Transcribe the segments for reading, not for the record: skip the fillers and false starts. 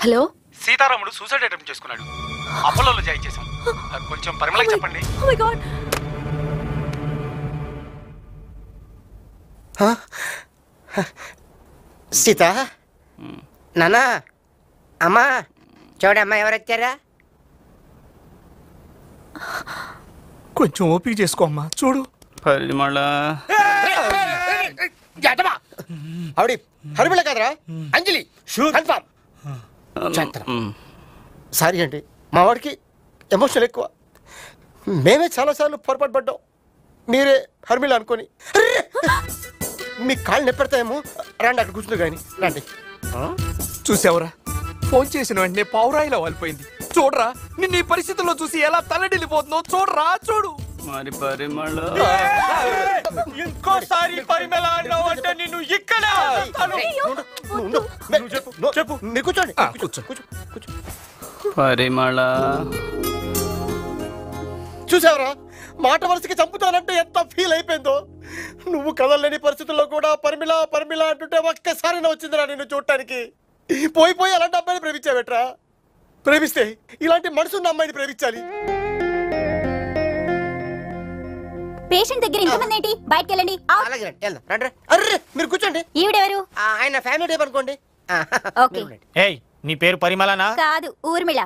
Hello, సీతారాముడు suicide attempt చేసుకున్నాడు. అపోలోలో join చేశాం. కొంచెం పరిమళకి చెప్పండి. Oh my God. సీత, నానా, అమ్మా చూడమ్మా ఎవరు వచ్చారా? కొంచెం ఓపిక చేసుకో అమ్మా, చూడు. పరిమళ ఆవిడ హరిమిళ కదరా, అంజలి. కన్ఫర్మ్. సారీ అండి, మా వాడికి ఎమోషన్ ఎక్కువ. మేమే చాలాసార్లు పొరపాటు పడ్డాం, మీరే హర్మిళ అనుకొని. మీ కాళ్ళు నెప్పెడతాయేమో, రండి అక్కడ కూర్చుంది కానీ రండి. చూసావురా, ఫోన్ చేసిన వెంటనే పావురాయిలా వాలిపోయింది. చూడరా, నిన్ను ఈ పరిస్థితుల్లో చూసి ఎలా తల్లడిల్లిపోతుందో చూడరా, చూడు. మరి పరిమళ ఇంకోసారి పరిమళ అన్నావు అంటే నిన్ను ఇక్కడే చెప్పు. మీరు కూర్చోండి. పరిమళ చూసావరా, మాట వరుసకి చంపుతానంటే ఎంత ఫీల్ అయిపోయిందో. నువ్వు కదలలేని పరిస్థితుల్లో కూడా పరిమిళ పరిమిళ అంటుంటే ఒక్కసారి వచ్చిందిరా నిన్ను చూడటానికి. పోయి అలాంటి అమ్మాయిని ప్రేమించావేట్రా? ప్రేమిస్తే ఇలాంటి మనసున్న అమ్మాయిని ప్రేమించాలి. పేషెంట్ దగ్గర ఇంతమంది ఏంటి? బయటికి వెళ్ళండి. అలాగే రండి. అర్రే మీరు కూర్చోండి. ఈవిడెవరు? ఆయన ఫ్యామిలీ టైప్ అనుకోండి. ఓకే. ఏయ్, నీ పేరు పరిమళనా? కాదు, ఊర్మిళ.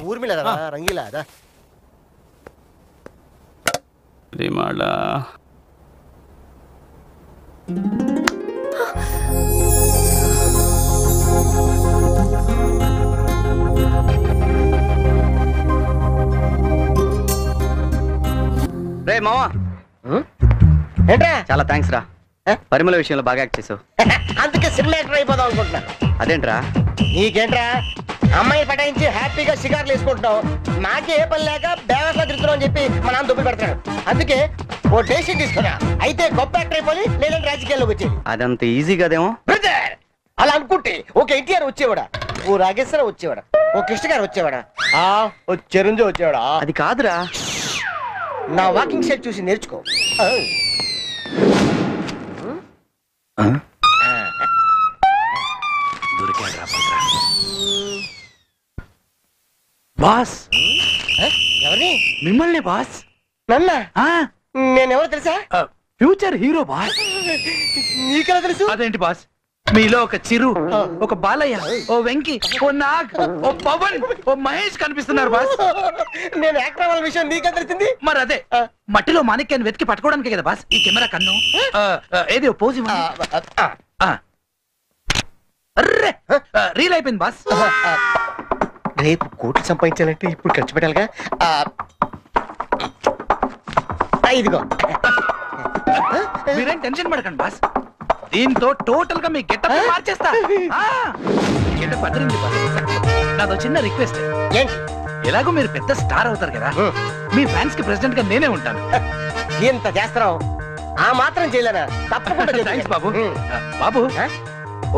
ఊర్మిళ రంగీలా. పరిమళ రే మావా, ఏంట్రా? చాలా థ్యాంక్స్ రా. పరిమళ విషయంలో బాగా యాక్ట్ చేసావు. అందుకే సినిమా యాక్టర్ అయిపోదాం అనుకుంటున్నా. అదేంట్రా? నీకేంట్రా, అమ్మాయి పటాయించి హ్యాపీగా షికార్లు వేసుకుంటున్నావు. నాకే ఏ పని లేక బేవర్లో తిరుగుతున్నావు అని చెప్పి మా నాన్న దుబ్బి పెడతాడు. అందుకే ఓ డెసిషన్ తీసుకున్నా. అయితే గొప్ప యాక్టర్ అయిపోయి లేదంటే రాజకీయాల్లోకి వచ్చేది. అదంత ఈజీ కదేమో. అలా అనుకుంటే ఒక ఎన్టీఆర్ వచ్చేవాడా, ఓ రాగేశ్వర వచ్చేవాడా, ఓ కృష్ణ గారు వచ్చేవాడా, ఓ చిరంజీవి వచ్చేవాడా? అది కాదురా. నా వాకింగ్ స్టైల్ చూసి నేర్చుకో. బాస్, ఎవరిని? మిమ్మల్ని బాస్. నన్న? నేనెవరో తెలుసా? Future hero boss. నీకెలా తెలుసు? అదేంటి బాస్, మీలో ఒక చిరు, ఒక బాలయ్య, ఓ వెంకీ, ఓ నాగ్, ఓ పవన్, ఓ మహేష్ కనిపిస్తున్నారు బాస్. నేను యాక్టర్ అవ్వాల విషయం నీకెలా తెలిసింది? మరి అదే మట్టిలో మాణిక్యాన్ని వెతికి పట్టుకోవడానికి కదా బాస్ ఈ కెమెరా కన్ను. ఏది పోజ్ రీల్ అయిపోయింది బాస్. రేపు కోట్లు సంపాదించాలంటే ఇప్పుడు ఖర్చు పెట్టాలిగా. ఇదిగో. మీరేం టెన్షన్ పడకండి బాస్, దీంతో టోటల్ గా మీ గెటప్ మార్చేస్తా. గెటప్ అదిరింది బాస్. నాదో చిన్న రిక్వెస్ట్. ఏంటి? ఎలాగో మీరు పెద్ద స్టార్ అవుతారు కదా, మీ ఫ్యాన్స్ కి ప్రెసిడెంట్ గా నేనే ఉంటాను. ఎంత చేస్తున్నావు? ఆ మాత్రం చేయలేనా? తప్పకుండా. థ్యాంక్స్ బాబు. బాబు,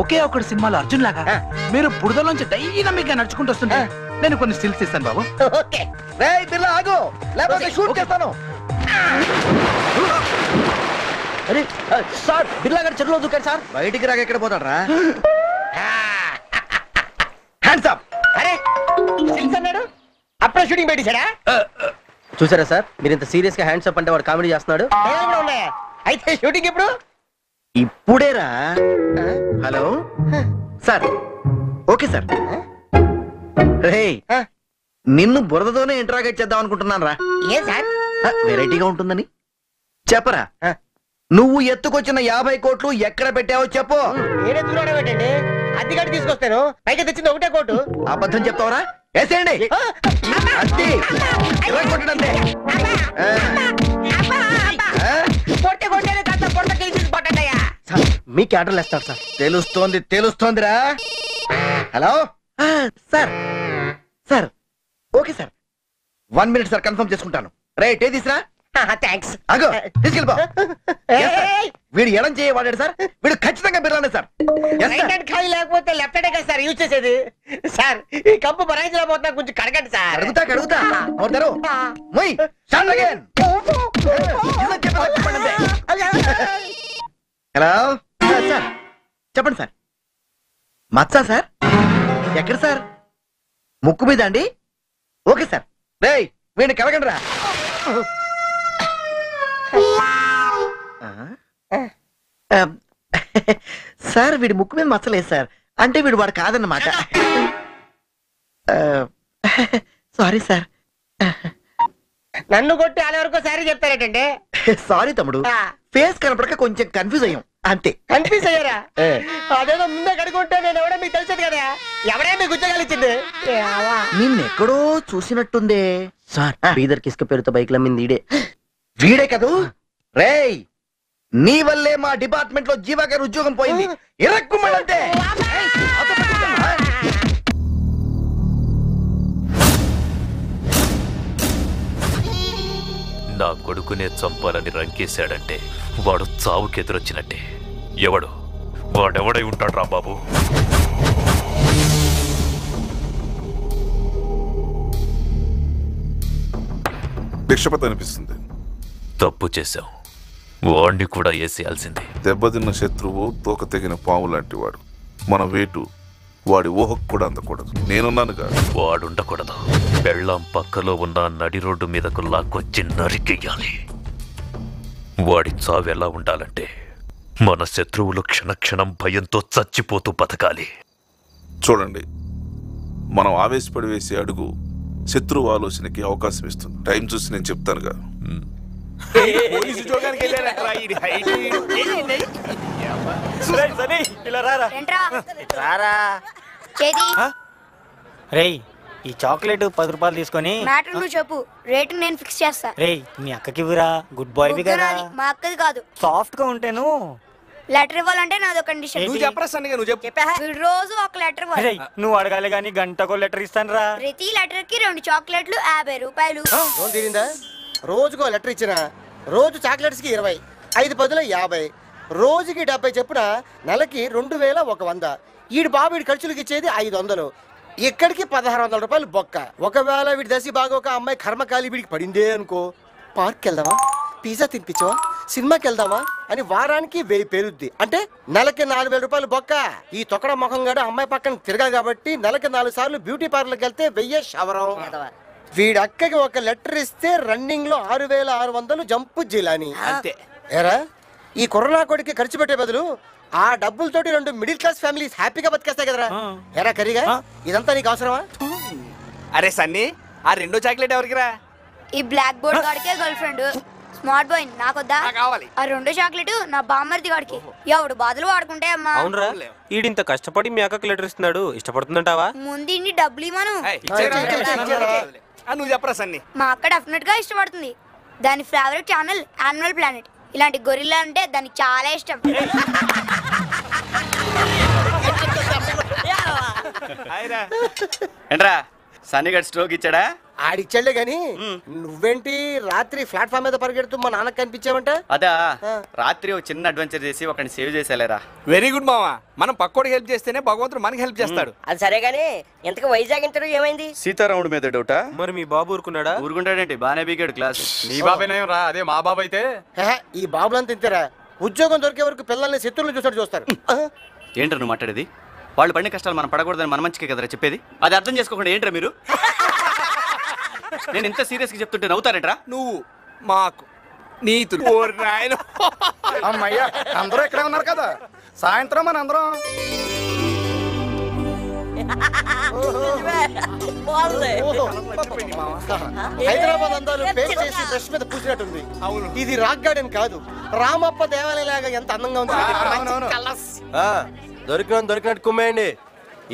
ఒకే ఒకటి సినిమాలో అర్జున్ లాగా మీరు బురదలోంచి డైనమిక్ గా నడుచుకుంటూ వస్తుంటే నేను కొన్ని స్టిల్స్ ఇస్తాను బాబు. ఓకే. రేయ్ బిర్లా ఆగు, లేకపోతే షూట్ చేస్తాను. అరే సార్, బిర్లా గారు చెరువులో దూకాడు సార్. బయటికి రాక ఎక్కడ పోతాడరా? Hands up. అరే స్టిల్స్ అన్నాడు, అప్పుడే షూటింగ్ పెట్టేశాడా? చూసారా సార్, మీరు ఇంత సీరియస్ గా హ్యాండ్స్ అప్ అంటే వాడు కామెడీ చేస్తున్నాడు. కూడా ఉన్నాయా? అయితే షూటింగ్ ఎప్పుడు? ఇప్పుడేరా. Hello sir. Okay sir. రే, నిన్ను బురదతోనే ఇంట్రాగేట్ చేద్దాం అనుకుంటున్నాను రా. ఏ సార్? వెరైటీగా ఉంటుందని చెప్పరా. నువ్వు ఎత్తుకొచ్చిన 50 కోట్లు ఎక్కడ పెట్టావో చెప్పు. నేనే దూరం పెట్టండి, అద్దెగడ్డి తీసుకొస్తాను. పైకి తెచ్చింది ఒకటే కోటు. అబద్ధం చెప్తావరా? వేసేయండి. అద్దె కొట్టడంతే. మీకు ఆర్డర్లు వేస్తాడు సార్. తెలుస్తోందిరా. Hello sir. Sir okay sir, 1 minute sir, confirm చేసుకుంటాను. రైట్, ఏ తీసురా. థ్యాంక్స్. అగో తీసుకెళ్ళిపో. వీడు ఎడం చేయవాడాడు సార్, వీడు ఖచ్చితంగా బిర్లానే సార్. ఖాళీ లేకపోతే లెఫ్ట్ హ్యాండ్ కదా సార్ యూజ్ చేసేది. సార్ ఈ కంపు బరాయించలా పోతున్నా, కొంచెం కడగండి సార్. అడుగుతా హలో సార్, చెప్పండి సార్. మచ్చా సార్? ఎక్కడ సార్? ముక్కు మీద అండి? Okay sir. రేయ్ వీడిని కలగండి రా. సార్ వీడి ముక్కు మీద మచ్చలేదు సార్. అంటే వీడు వాడు కాదన్నమాట. Sorry sir. నన్ను కొట్టి వాళ్ళ వరకు సారీ చెప్తారేటండి. సారీ తమ్ముడు, ఫేస్ కనపడక కొంచెం కన్ఫ్యూజ్ అయ్యాం అంతే. కన్ఫ్యూజ్ అయ్యారా? అదేదో ముందే కడుకుంటే నేను ఎవడో మీకు తెలిసేది కదా. ఎవడే మీకు ఉద్యోగాలు ఇచ్చింది? నిన్నెక్కడో చూసినట్టుందే సార్ బీదర్ కిస్క పేరుతో బైక్ల మీద ఈడే. వీడే కదూ? రేయ్ నీ వల్లే మా డిపార్ట్మెంట్ లో జీవా గారి ఉద్యోగం పోయింది. ఇరక్కుమంటే నా కొడుకునే చంపాలని రంకేశాడంటే వాడు చావుకెదురొచ్చినట్టే. వాడెవడై ఉంటాడు రా బాబు. భిక్షపతి అనిపిస్తుంది. తప్పు చేశాం, వాడిని కూడా వేసేయాల్సిందే. దెబ్బతిన్న శత్రువు తోక తెగిన పాము లాంటి వాడు. మన వేటు వాడి ఊహకు కూడా అందకూడదు. నేనున్నానుగా. వాడుండకూడదు. బెళ్ళం పక్కలో ఉన్న నడి రోడ్డు మీదకు లాక్కొచ్చి నరికెయ్యాలి. వాడి చావు ఎలా ఉండాలంటే మన శత్రువులు క్షణక్షణం భయంతో చచ్చిపోతూ బతకాలి. చూడండి, మనం ఆవేశపడి వేసే అడుగు శత్రువు ఆలోచనకి అవకాశం ఇస్తుంది. టైం చూసి నేను చెప్తానుగా. పోలీసు ఉద్యోగానికి వెళ్ళారట్రా ఈడి హైట్. రేయ్ ఈ చాక్లెట్ 10 రూపాయలు తీసుకొని మ్యాటర్ నువ్వు చెప్పు, రేటు నేను ఫిక్స్ చేస్తా. రేయ్ మీ అక్కకి ఇవ్వరా, గుడ్ బాయ్ కదా. మా అక్కది కాదు. సాఫ్ట్ గా ఉంటాను. లెటర్ ఇవ్వాలంటే నాదో కండిషన్. నువ్వు చెప్పరా సన్నిగా, నువ్వు చెప్పు. వీడు రోజు ఒక లెటర్ ఇవ్వాలి. రేయ్ నువ్వు అడగాలి గానీ గంటకో లెటర్ ఇస్తాను రా. ప్రతి లెటర్ కి 2 చాక్లెట్లు 50 రూపాయలు. తీరిందా? రోజుకో లెటర్ ఇచ్చిన రోజు చాక్లెట్స్ కి 20, 5 పదుల 50, రోజుకి 70 చెప్పున నెలకి 2100. ఈడు బాబు వీడి ఖర్చులకు ఇచ్చేది 500. ఇక్కడికి 1600 రూపాయలు బొక్క. ఒకవేళ వీడి దశి బాగోక అమ్మాయి కర్మకాలి వీడికి పడిందే అనుకో, పార్క్ వెళ్దామా, పిజ్జా తినిపించవా, సినిమాకి వెళ్దామా అని వారానికి 1000 పేరుద్ది. అంటే నెలకి 4000 రూపాయలు బొక్క. ఈ తొక్కడ ముఖం గడ అమ్మాయి పక్కన తిరగా కాబట్టి నెలకి 4 సార్లు బ్యూటీ పార్లర్కి వెళ్తే 1000 శవరం. వీడి అక్కకి ఒక లెటర్ ఇస్తే రన్నింగ్ లో 6600 జంపు జిలాని. అంతే. ఏరా ఈ కరోనా కొడికి ఖర్చు పెట్టే బదులు ఆ డబ్బులతోటి 2 మిడిల్ క్లాస్ ఫ్యామిలీస్ హ్యాపీగా బతికేస్తాయి కదరా. ఎరా కరిగా ఇదంతా నీకు అవసరమా? అరే సన్నీ, ఆ 2 చాక్లెట్ ఎవరికి రా? ఈ బ్లాక్ బోర్డ్ గాడికే గర్ల్ ఫ్రెండ్. స్మార్ట్ బాయ్ నాకొద్దా? కావాలి. ఆ 2 చాక్లెట్ నా బామ్మర్ది గాడికి. ఎవడు బాధలు వాడుకుంటే అమ్మా. అవునరా, ఈడింత కష్టపడి మీ అక్కకి లెటర్ ఇస్తున్నాడు, ఇష్టపడుతుందంటావా? ముందు ఇన్ని డబ్బులు ఇవ్వను. నువ్వు చెప్పరా సన్నీ. మా అక్క డెఫినెట్ గా ఇష్టపడుతుంది. దాని ఫేవరెట్ ఛానల్ యానిమల్ ప్లానెట్. ఇలాంటి గొరిల్లా అంటే దానికి చాలా ఇష్టం. ఏంట్రా సన్నిగడ్ స్ట్రోక్ ఇచ్చాడా? ఆడిచ్చాడే గాని నువ్వేంటి రాత్రి ప్లాట్ఫామ్ మీద పరిగెడుతూ మా నాన్నకు కనిపించావంట? అదా రాత్రి ఒక చిన్న అడ్వెంచర్ చేసి ఒకరిని సేవ్ చేసేలేరా. వెరీ గుడ్ మామా. మనం పక్కోడికి హెల్ప్ చేస్తేనే భగవంతుడు మనకి హెల్ప్ చేస్తాడు. అది సరే గానీ ఇంతకు వైజాగ్ ఇంటర్వ్యూ ఏమైంది? సీతారాముడి మీద డౌటా? మరి మీ బాబు ఊరుకున్నాడా? ఊరుకుంటాడేంటి, బానే బీగాడు క్లాస్. నీ బాబేనేం రా, అదే మా బాబు అయితే. ఈ బాబులంతా ఇంతేరా, ఉద్యోగం దొరికే వరకు పిల్లల్ని శత్రువులు చూస్తారు. ఏంట్రా నువ్వు మాట్లాడేది? వాళ్ళు పడిన కష్టాలు మనం పడకూడదని మన మంచికే కదరా చెప్పేది. అది అర్థం చేసుకోకుండా ఏంట్రా మీరు? నేను ఇంత సీరియస్ గా చెప్తుంటే నవ్వుతారేంట్రా? నువ్వు మాకు నీతులు. అమ్మయ్యా అందరూ ఇక్కడే ఉన్నారు కదా, సాయంత్రం మన అందరం హైదరాబాద్ అందాలు పేస్ట్ చేసి బ్రష్ మీద పూసినట్టుంది. ఇది రాక్ గార్డెన్ కాదు, రామప్ప దేవాలయం లాగా ఎంత అందంగా ఉంది. దొరికినట్టు కుమ్మేయండి.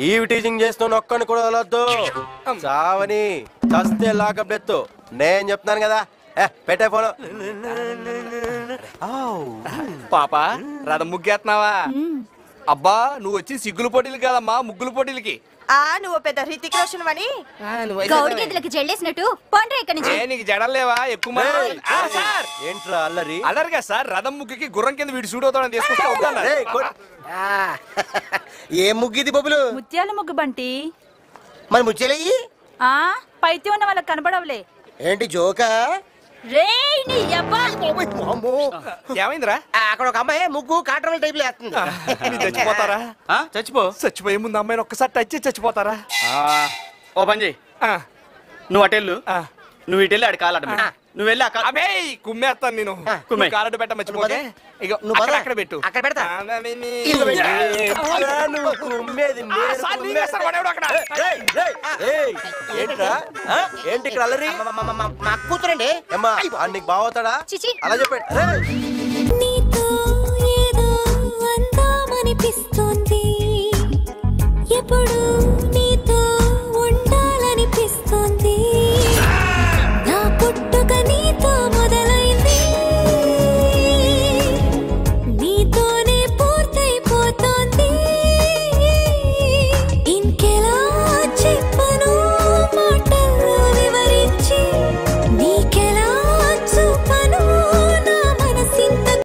ఈ టీచింగ్ చేస్తున్న ఒక్కడిని కూడా వదలొద్దు. చావని చస్తే లాకప్ డెత్. నేను చెప్తున్నాను కదా, పెట్టే ఫోన్. పాప రథం ముగ్గేస్తున్నావా? అబ్బా నువ్వు వచ్చి సిగ్గుల పోటీలు కాదమ్మా, ముగ్గుల పోటీలకి. నువ్వు పెద్ద హృతిక్ రోషన్ అని గౌడి గేదెలకి జల్లేసినట్టు పండ్రా ఇక్కడి నుంచి. నీకు జడలేవా ఎక్కువ? ఏంట్రా అల్లరి? అలరిగా సార్, రథం ముగ్గుకి గుర్రం కింద వీడు సూట్ అవుతాడని తీసుకొస్తా. ఏ ముగ్గిది బొబ్బులు? ముత్యాల ముగ్గు బంటి. మరి ముచ్చేలయ్యి పైతే ఉన్న వాళ్ళకి కనబడవులే. ఏంటి జోకా? ఏమైందిరా? అక్కడ ఒక అమ్మాయి ముగ్గు కాటరల్ టైప్ లో వేస్తుంది. చచ్చిపోతారా? చచ్చిపోయే ముందు అమ్మాయిని ఒక్కసారి టచ్ చేసి చచ్చిపోతారా? ఓ పని చెయ్యి, నువ్వు అటెళ్ళు, నువ్వు ఇటు వెళ్ళి ఆడి కాలట నువ్వు వెళ్ళి అక్కడ అబే కుమ్మేస్తాను నేను. కుమ్మే. కారడు పెట్ట మర్చిపోతే ఇగో నువ్వు అక్కడ పద. అక్కడ పెట్టు. అక్కడ పెడతా. నువ్వు కుమ్మేది నేను సార్ నీకేస్తాడు వాడెవడో అక్కడ. ఏంట్రా ఏంటి ఇక్కడ అల్లరి మా కూతురండి. అమ్మా నీకు బావతాడా చిచి. అలా చెప్పాడు